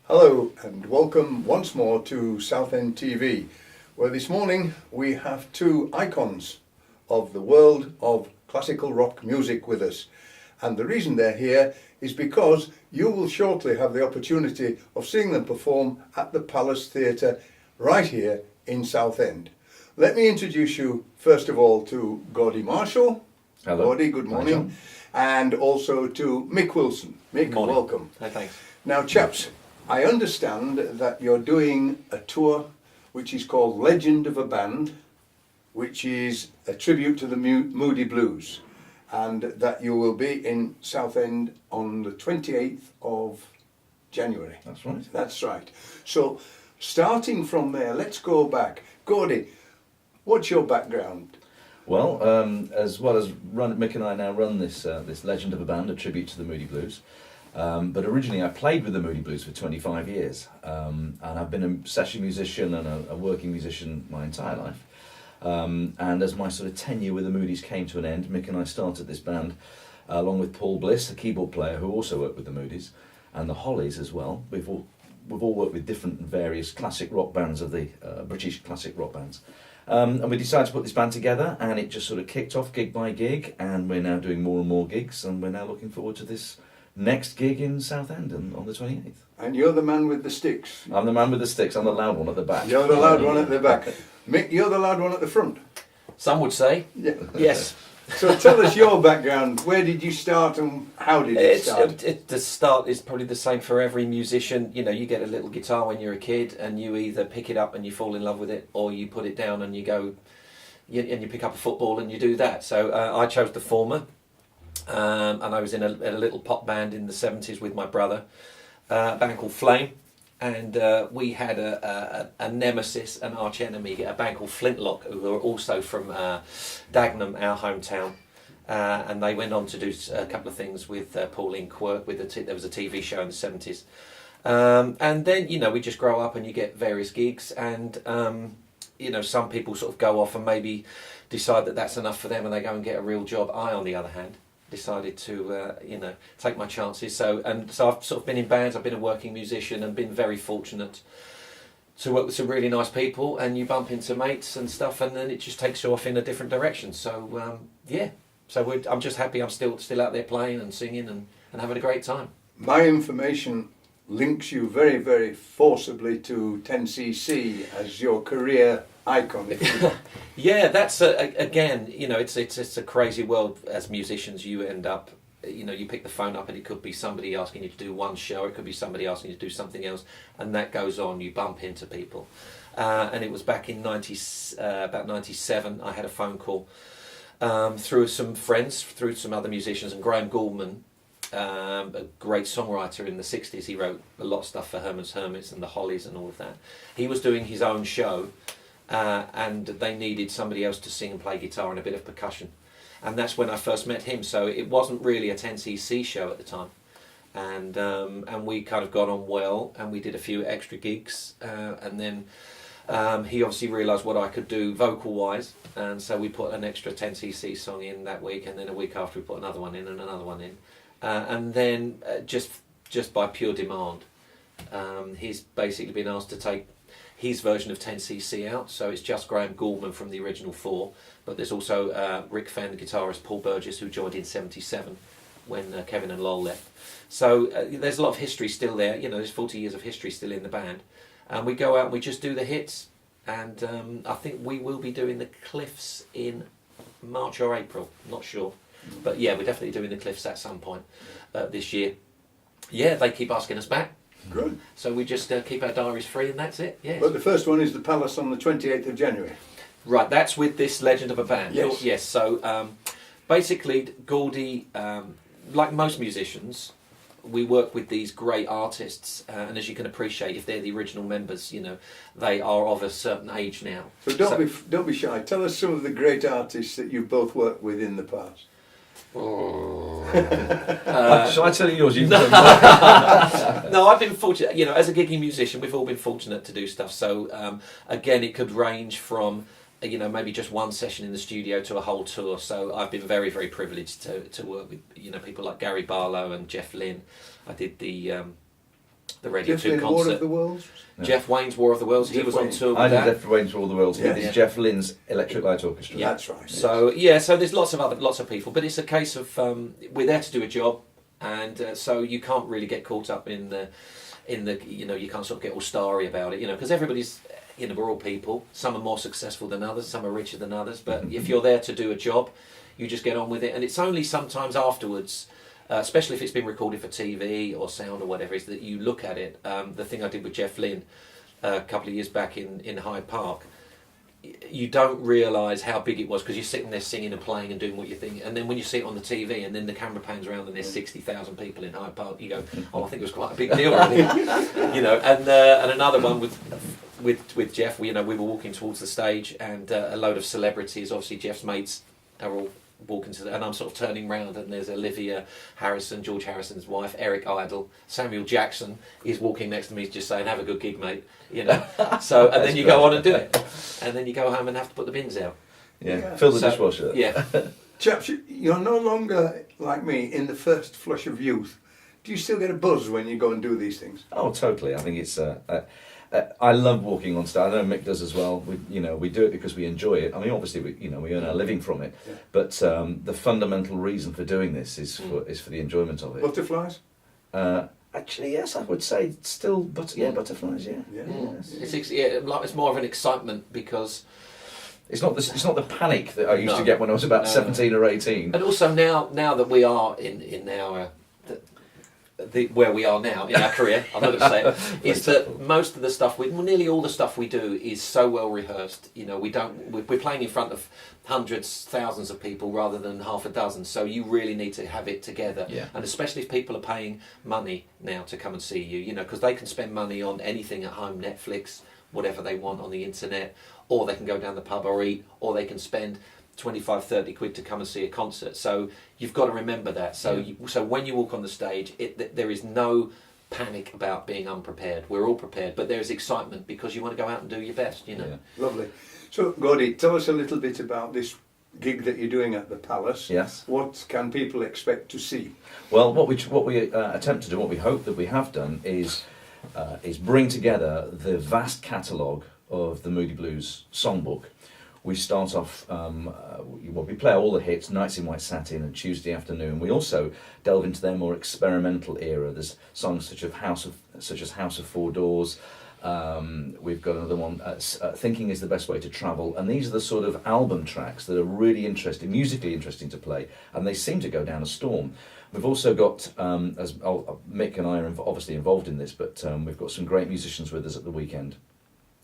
Hello and welcome once more to Southend TV, where this morning we have two icons of the world of classical rock music with us. And the reason they're here is because you will shortly have the opportunity of seeing them perform at the Palace Theatre right here in Southend. Let me introduce you first of all to Gordy Marshall. Hello. Gordy, good morning. And also to Mick Wilson. Mick, Morning. welcome. Hey, thanks. Now chaps, I understand that you're doing a tour which is called Legend of a Band, which is a tribute to the Moody Blues, and that you will be in Southend on the 28th of January. That's right. That's right. So, starting from there, let's go back. Gordy, what's your background? Well, as Mick and I now run this Legend of a Band, a tribute to the Moody Blues. But originally I played with the Moody Blues for 25 years, and I've been a session musician and a working musician my entire life. And as my sort of tenure with the Moody's came to an end, Mick and I started this band along with Paul Bliss, the keyboard player who also worked with the Moody's, and the Hollies as well. We've all worked with different and various classic rock bands of the British classic rock bands. And we decided to put this band together, and it just sort of kicked off gig by gig, and we're now doing more and more gigs, and we're now looking forward to this next gig in Southend on the 28th. And you're the man with the sticks. I'm the man with the sticks. I'm the loud one at the back. You're the loud one at the back. Mick, you're the loud one at the front. Some would say. Yeah. Yes. So tell us your background. Where did you start and how did you start? The start is probably the same for every musician. You know, you get a little guitar when you're a kid and you either pick it up and you fall in love with it, or you put it down and you go, and you pick up a football and you do that. So I chose the former. And I was in a little pop band in the 70s with my brother, a band called Flame, and we had a nemesis, an arch enemy, a band called Flintlock, who were also from Dagenham, our hometown, and they went on to do a couple of things with Pauline Quirk. There was a TV show in the 70s, and then we just grow up and you get various gigs, and some people sort of go off and maybe decide that that's enough for them and they go and get a real job. I, on the other hand, decided to take my chances. So I've sort of been in bands. I've been a working musician and been very fortunate to work with some really nice people. And you bump into mates and stuff, and then it just takes you off in a different direction. So I'm just happy I'm still out there playing and singing and having a great time. My information links you very, very forcibly to 10cc as your career icon. Yeah, that's again, it's a crazy world as musicians. You end up, you pick the phone up and it could be somebody asking you to do one show, it could be somebody asking you to do something else, and that goes on. You bump into people, and it was back in about 97. I had a phone call through some friends, through some other musicians, and Graham Gouldman, a great songwriter in the 60s. He wrote a lot of stuff for Herman's Hermits and the Hollies and all of that. He was doing his own show. And they needed somebody else to sing and play guitar and a bit of percussion, and that's when I first met him. So it wasn't really a 10cc show at the time, and we kind of got on well, and we did a few extra gigs, and then he obviously realised what I could do vocal wise, and so we put an extra 10cc song in that week, and then a week after we put another one in and another one in, and then just by pure demand, he's basically been asked to take his version of 10cc out, so it's just Graham Gouldman from the original four, but there's also Rick Fenn, the guitarist, Paul Burgess, who joined in 77 when Kevin and Lol left. So there's a lot of history still there. There's 40 years of history still in the band, and we go out and we just do the hits, and I think we will be doing the Cliffs in March or April, not sure, but yeah, we're definitely doing the Cliffs at some point this year. Yeah, they keep asking us back. Good. So we just keep our diaries free, and that's it. Yes. But the first one is the Palace on the 28th of January. Right, that's with this Legend of a Band. Yes. Yes. So basically, Gordy, like most musicians, we work with these great artists, and as you can appreciate, if they're the original members, they are of a certain age now. So don't be shy. Tell us some of the great artists that you've both worked with in the past. Shall I tell you yours? No, I've been fortunate. As a gigging musician, we've all been fortunate to do stuff. So again, it could range from maybe just one session in the studio to a whole tour. So I've been very, very privileged to work with people like Gary Barlow and Jeff Lynne. I did the the Radio Jeff 2 Lynne, War of concert. the Worlds? No. Jeff Wayne's War of the Worlds. He Jeff was on Wayne. tour with I did that. Jeff Wayne's for All the World's. Yes. He did Jeff Lynne's Electric Light Orchestra. Yeah. That's right. So so there's lots of people, but it's a case of we're there to do a job, and so you can't really get caught up in the you can't sort of get all starry about it, because everybody's we're all people. Some are more successful than others, some are richer than others, but if you're there to do a job, you just get on with it, and it's only sometimes afterwards. Especially if it's been recorded for TV or sound or whatever it is, that you look at it. The thing I did with Jeff Lynne a couple of years back in Hyde Park, you don't realise how big it was because you're sitting there singing and playing and doing what you think, and then when you see it on the TV and then the camera pans around and there's 60,000 people in Hyde Park, you go, oh, I think it was quite a big deal, really. And another one with Jeff, we were walking towards the stage and a load of celebrities, obviously Jeff's mates, are all walking and I'm sort of turning round and there's Olivia Harrison, George Harrison's wife, Eric Idle, Samuel Jackson is walking next to me just saying, have a good gig, mate, so and then you go on and do it, and then you go home and have to put the bins out. Fill the dishwasher. Chaps, you're no longer like me in the first flush of youth. Do you still get a buzz when you go and do these things? Oh, totally. I think it's I love walking on stage. I know Mick does as well. We do it because we enjoy it. I mean, obviously, we earn our living from it. Yeah. But the fundamental reason for doing this is for the enjoyment of it. Butterflies? Actually, yes, I would say still, butterflies. Yeah. Yes. It's more of an excitement because it's not the panic that I used to get when I was about No. 17 or 18. and also now that we are in our where we are now in our career, I'm not going to say it, is that most of the stuff, nearly all the stuff we do is so well rehearsed. We're playing in front of hundreds, thousands of people rather than half a dozen. So you really need to have it together. Yeah. And especially if people are paying money now to come and see you, because they can spend money on anything at home, Netflix, whatever they want on the internet, or they can go down the pub or eat, or they can spend 25, 30 quid to come and see a concert. So you've got to remember that. So so when you walk on the stage, there is no panic about being unprepared. We're all prepared, but there is excitement because you want to go out and do your best, Yeah. Lovely. So, Gordy, tell us a little bit about this gig that you're doing at the Palace. Yes. What can people expect to see? Well, what we attempt to do, what we hope that we have done, is bring together the vast catalogue of the Moody Blues songbook. We start off, we play all the hits, Nights in White Satin and Tuesday Afternoon. We also delve into their more experimental era. There's songs such as House of Four Doors. We've got another one, Thinking is the Best Way to Travel. And these are the sort of album tracks that are really interesting, musically interesting to play. And they seem to go down a storm. We've also got, Mick and I are obviously involved in this, but we've got some great musicians with us at the weekend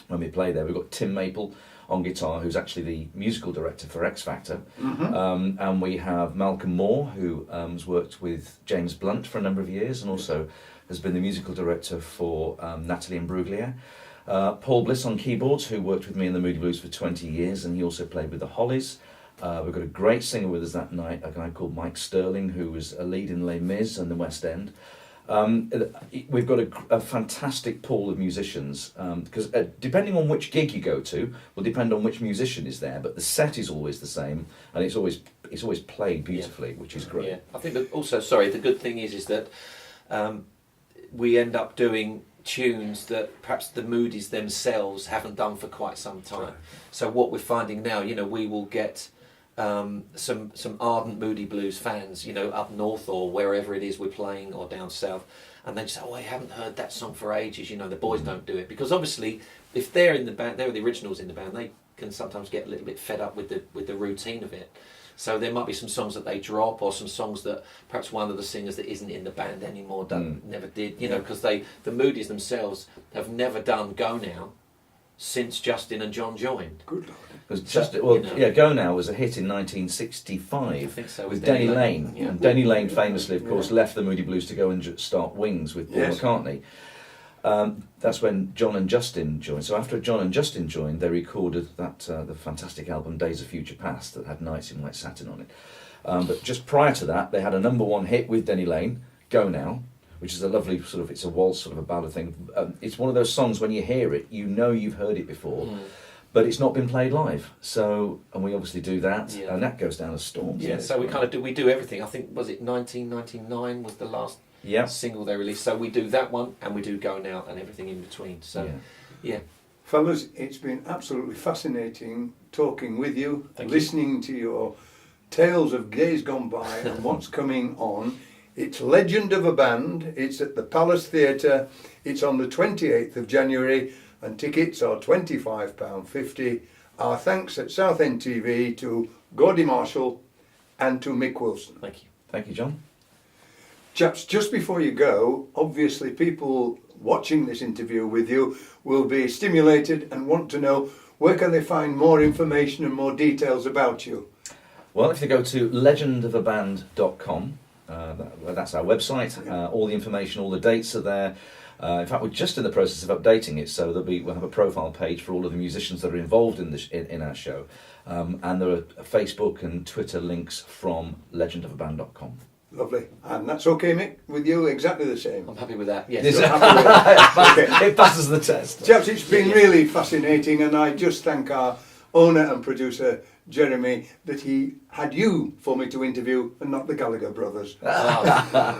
when we play there. We've got Tim Maple on guitar, who's actually the musical director for X Factor. And we have Malcolm Moore, who has worked with James Blunt for a number of years and also has been the musical director for Natalie Imbruglia. Paul Bliss on keyboards, who worked with me in the Moody Blues for 20 years, and he also played with the Hollies. We've got a great singer with us that night, a guy called Mike Sterling, who was a lead in Les Mis and the West End. We've got a fantastic pool of musicians, because depending on which gig you go to will depend on which musician is there, but the set is always the same and it's always played beautifully, which is great. I think that also, the good thing is that we end up doing tunes that perhaps the Moodies themselves haven't done for quite some time. Right. So what we're finding now, we will get some ardent Moody Blues fans, up north or wherever it is we're playing, or down south, and they just say, "Oh, I haven't heard that song for ages." The boys don't do it because obviously, if they're in the band, they're the originals in the band. They can sometimes get a little bit fed up with the routine of it. So there might be some songs that they drop, or some songs that perhaps one of the singers that isn't in the band anymore never did. Because the Moodies themselves have never done Go Now since Justin and John joined. Good Lord. Because Go Now was a hit in 1965 I think so, with Denny Lane. Yeah. And Denny Lane famously, of course, left the Moody Blues to go and start Wings with Paul McCartney. That's when John and Justin joined. So after John and Justin joined, they recorded the fantastic album Days of Future Past that had Nights in White Satin on it. But just prior to that, they had a number one hit with Denny Lane, Go Now, which is a lovely it's a waltz, sort of a ballad thing. It's one of those songs when you hear it, you've heard it before. But it's not been played live, and we obviously do that, and that goes down a storm. Yeah, so we do everything. I think, was it 1999 was the last single they released. So we do that one, and we do Going Out and everything in between. So, yeah. Fellas, it's been absolutely fascinating talking with you, listening to your tales of days gone by and what's coming on. It's Legend of a Band. It's at the Palace Theatre. It's on the 28th of January, and tickets are £25.50. Our thanks at Southend TV to Gordy Marshall and to Mick Wilson. Thank you. Thank you, John. Chaps, just before you go, obviously people watching this interview with you will be stimulated and want to know where can they find more information and more details about you. Well, if they go to legendofaband.com, that's our website. All the information, all the dates are there. In fact, we're just in the process of updating it, so we'll have a profile page for all of the musicians that are involved in this in our show, and there are Facebook and Twitter links from legendofaband.com. Lovely. And that's okay, Mick, with you, exactly the same. I'm happy with that. Yes. You're happy with that? Okay. It passes the test. Chaps, it's been really fascinating, and I just thank our owner and producer, Jeremy, that he had you for me to interview and not the Gallagher brothers.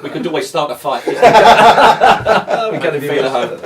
We could always start a fight. We can feel at home.